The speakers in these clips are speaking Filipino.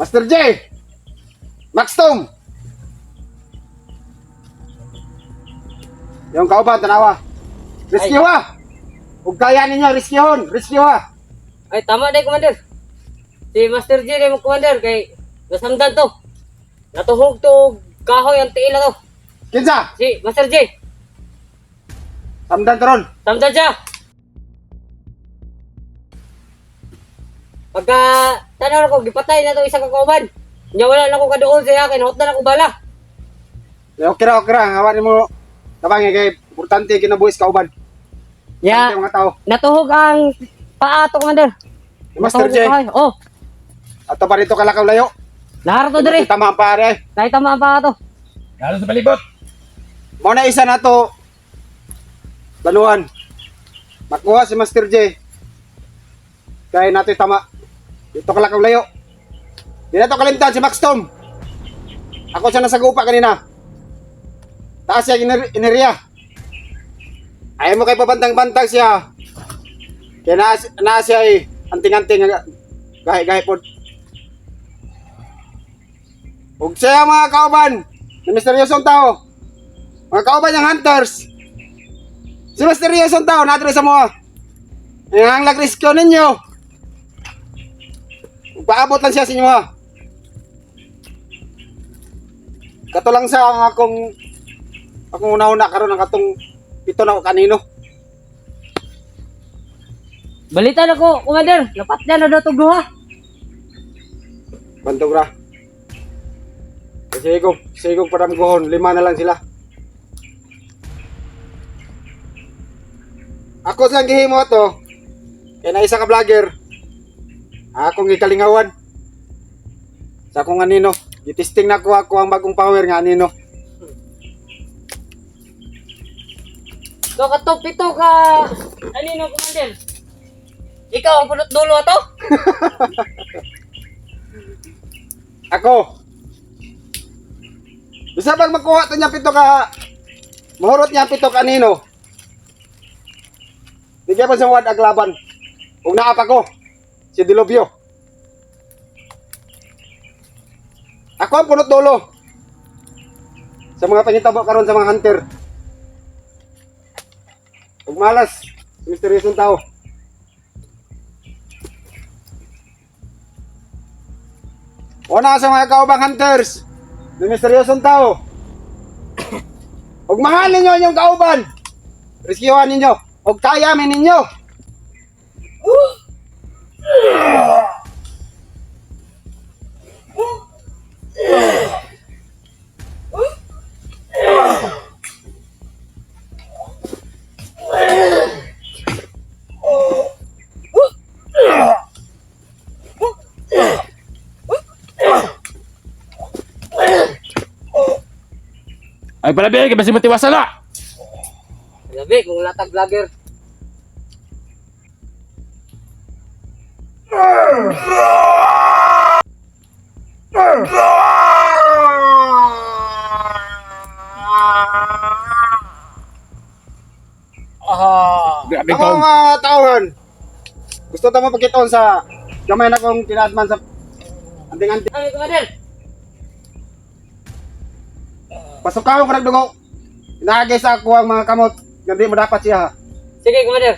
Master J! Max Tom! Yung kauban, tanawa. Rescue ha! Huwag kaya ninyo, rescueon! Rescue ha! Ay, tama day, Commander. Si Master J rin mo, Commander, kay nasamdan to. Natuhog to kahoy ang tiil na to. Kinsa! Si Master J, Samdan taron! samdan siya. Pagka tanaw ko, gipatay na to isa ka kauban. Nya wala na ko kaduol siya, kinahot na ako bala. Okay ra. Hawanin mo. Tabangi kay importante kinabuhis kauban. Ya, Ang mga tao. natuhog ang paa to, Commander. Master Natuhog J! ang kahoy. Oh, Ato pa rito kalakaw layo. naharo to diri. Tama ang pare. Naitama ang paa to. Lalo sa palibot. Muna isa na to. Banuhan. Makuha si Master J. Kaya natin tama. Dito kalakaw layo. Di na to kalimtan si Max Tom. Ako siya nasagupa kanina. Taas siya ineriya. Ayaw mo kay pabantang-bantang siya. Kaya na siya ay anting-anting. Gahi-gahi po. Huwag siya mga kauban. Na misteryosong tao. Mga kauban yung hunters. Si misteryosong tao natry sa mga. Ang lag-rescue ninyo. Paabot lang siya sa inyo ha. Kato lang sa ang akong una-una karon ang katong pito na kanino. Balita na ko, Commander. Lapat na na daw duha. Bantog ra. Sigog padam gohon, 5 na lang sila. Ako sang gihimo to. Kaya na isa ka vlogger. Akong gikalingawan. Sa akong anino. Gitesting na ko ako ang bagong power nga anino. So, katong pito ka, anino, Commander? Ikaw ang punot dulo ato? Ako. Bisa bang makuha to niya pito ka mahurot niya pito kanino. Bigyan pa sa wad aglaban. Kung naapa ko si Dilobio. Ako ang punot dulo sa mga pangitabo karon sa mga hunter. Ug malas, misteryosong tao. Una sa mga kaubang hunters, ng misteryosong tao. Ug mahal ninyo inyong kauban. Rescuehan ninyo. Ug kayamin ninyo. Ay palabi, kaya basi matiwasa na. Labi, kung latag vlogger. Grabe Ako ko. mga tauhan. Gusto ta mo pakiton sa gamay na kong tinaadman sa anting-anting. Ay, Commander. Pasukahon ko nagdugo. Inaagay sa ako ang mga kamot. Hindi mo dapat siya. Sige, Commander.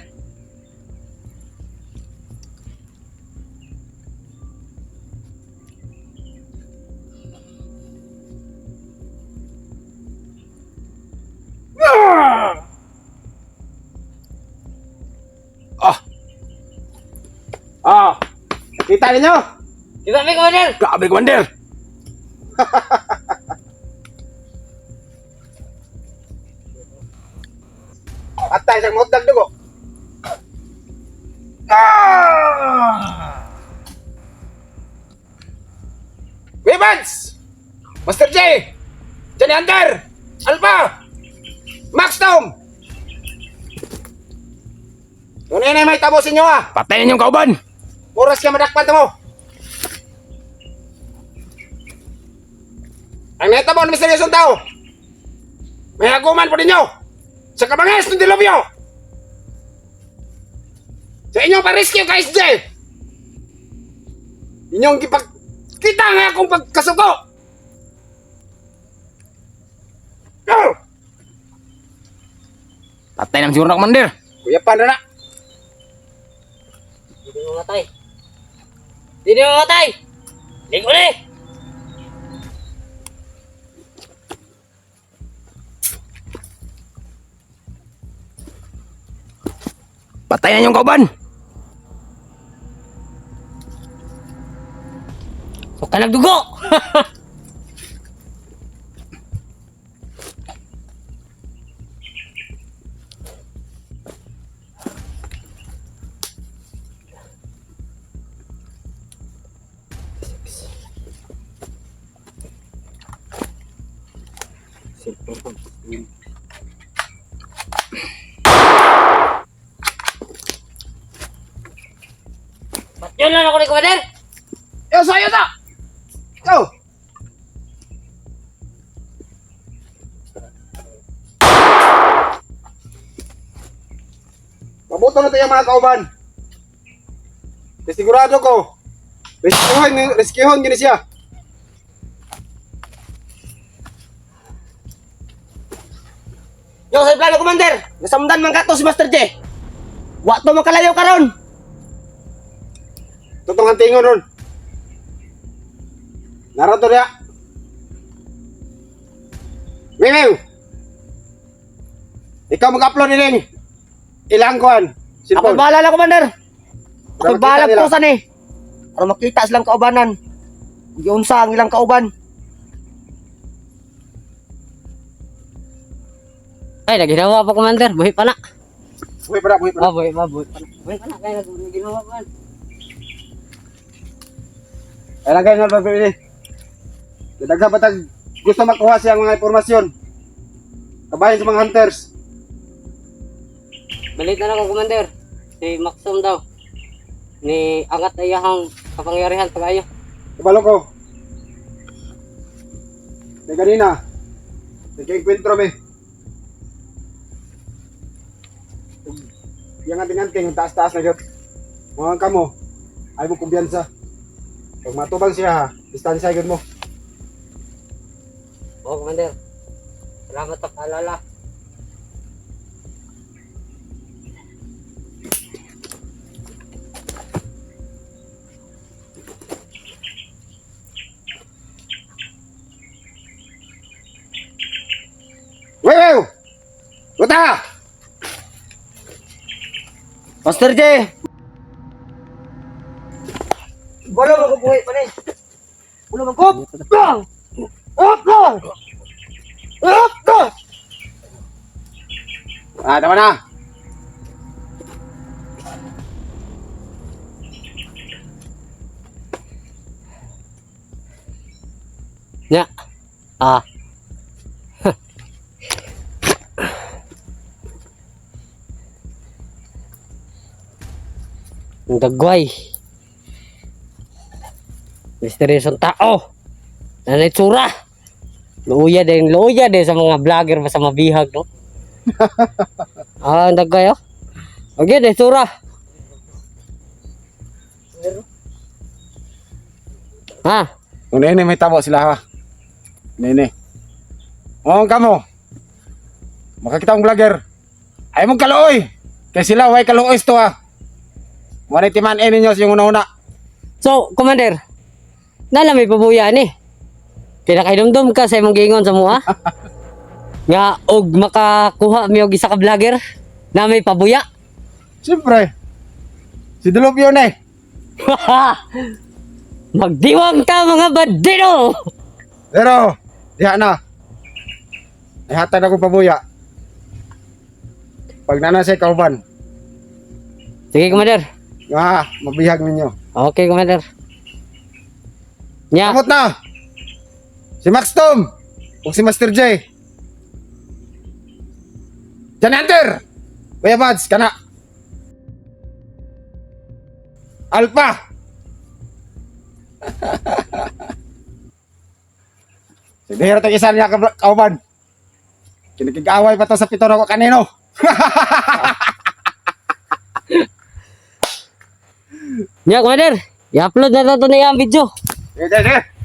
Kita ninyo? Kita mi, Commander. Grabe, Commander. Atay sa mga dagdugo. Weapons! Master J! Johnny Hunter! Alpha! Max Tom! Tunay na may tabo sa inyo ha! Patayin yung kauban. Oras ka madakpan mo! Ang netabo ng misteryosong tao! May haguman po ninyo! Sa kabangis ng Dilobio! Sa inyong pa-rescue ka SJ! Inyong Kita nga akong pagkasuko! Go! Patay ng siguro na, Commander. Kuya pa na na. Hindi mo matay. Hindi mo matay! Ligo na eh! Patay na yung kauban. Huwag ka nagdugo! Ba't yun lang ako ni Commander? Yo, sa'yo na! Go! Mabuto na tayo mga kauban. Sigurado ko. Rescuehan gini siya. Yo, sa plano, Commander! Nasamdan man ka to si Master J! Wa to makalayo karon. Totong ang tingon ron. Narato niya. Mew! Ikaw mag-upload niling. Ilang kuhan. Ako Cellphone. bahala na, Commander! Para Ako bahala makita nila. po sa ni! Para makita silang kaubanan. Yung sa ang ilang kauban. Ay, naginawa pa, Commander. Buhi pa na. Buhay pa na, buhay pa na. Buhi pa na. Buhi pa na. Kaya naginawa pa. Kailan kayo nga babili? Daghan pa tag gusto makuha siyang mga impormasyon. Kabayan sa mga hunters. Balit na ako, Commander. Si Maxim daw. Ni angat na iyahang kapangyarihan pag-ayo. Kabalo ko. May kanina. Nagka-enkwentro me. Yang anting-anting, taas-taas na yun. Mga kamo, ay mo kumbiyansa. Pag matubang siya ha, distansya yun mo. Oo, Commander. Salamat sa paalala. Wew! Buta! Master J! Wala magbubuhay pa rin. Wala magbubuhay. Ah, tama na. Ya. Ah. Ang dagway. Misteryosong tao. Nanay tsura. Luya din sa mga vlogger sa mabihag, no? Ah, ang dagway, oh. Okay, din tsura. Ha? Kung nene may tabo sila ha. Nene. Oo kamo. Makakita ang vlogger. Ay mong kaluoy. Kaya sila way kaluoy to ha. Muna timan ninyo yung una-una. So, Commander, nala may pabuya ni. Pinakaidumdum ka sa imong giingon sa mua. Nga og makakuha mi og isa ka vlogger na may pabuya. Siyempre. Si Dulop yun eh. Magdiwang ta mga badino. Pero, diha na. Ihatag ako pabuya. Pag nanasay kauban. Sige, Commander. Nga, mabihag ninyo. Okay, Commander. Nya, Kamot na! Si Max Tom! O si Master J! Jan Hunter! Kuya Bads, kana! Alpha! Sige, hira itong isa niya kauban. Kinagkikaway pa to sa pito na ko kanino. nya, Commander. I-upload na to na yung video. Sige, sige, sige.